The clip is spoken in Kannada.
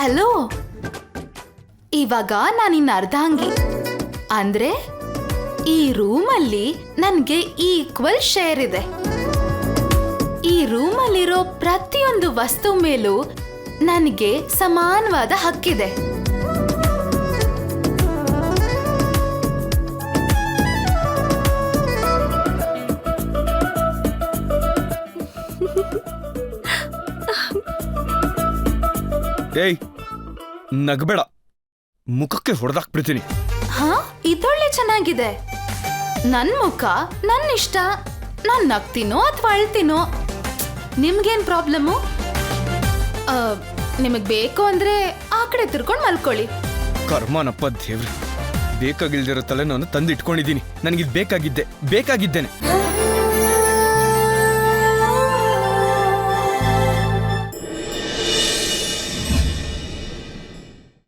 ಹಲೋ, ಇವಾಗ ನಾನಿನ್ನ ಅರ್ಧಾಂಗಿ ಅಂದ್ರೆ ಈ ರೂಮಲ್ಲಿ ನನ್ಗೆ ಈಕ್ವಲ್ ಶೇರ್ ಇದೆ. ಈ ರೂಮಲ್ಲಿರೋ ಪ್ರತಿಯೊಂದು ವಸ್ತು ಮೇಲೂ ನನಗೆ ಸಮಾನವಾದ ಹಕ್ಕಿದೆ. ಏಯ್, ನಗಬೇಡ, ಮುಖಕ್ಕೆ ಹೊಡೆದಾಕ್ಬಿಡ್ತೀನಿ. ಹಾ, ಇದೊಳ್ಳೆ ಚೆನ್ನಾಗಿದೆ. ನನ್ ಮುಖ ನನ್ನ ಇಷ್ಟ. ನಾನ್ ನಗ್ತೀನೋ ಅಥವಾ ಅಳ್ತೀನೋ, ನಿಮ್ಗೇನ್ ಪ್ರಾಬ್ಲಮ್ಮು? ನಿಮಗ್ ಬೇಕು ಅಂದ್ರೆ ಆ ಕಡೆ ತಿರ್ಕೊಂಡು ಮಲ್ಕೊಳ್ಳಿ. ಕರ್ಮನಪ್ಪ ದೇವ್ರೆ, ಬೇಕಾಗಿಲ್ದಿರೋ ತಲೆ ನಾನು ತಂದಿಟ್ಕೊಂಡಿದ್ದೀನಿ. ನನಗಿದ್ ಬೇಕಾಗಿದ್ದೇನೆ.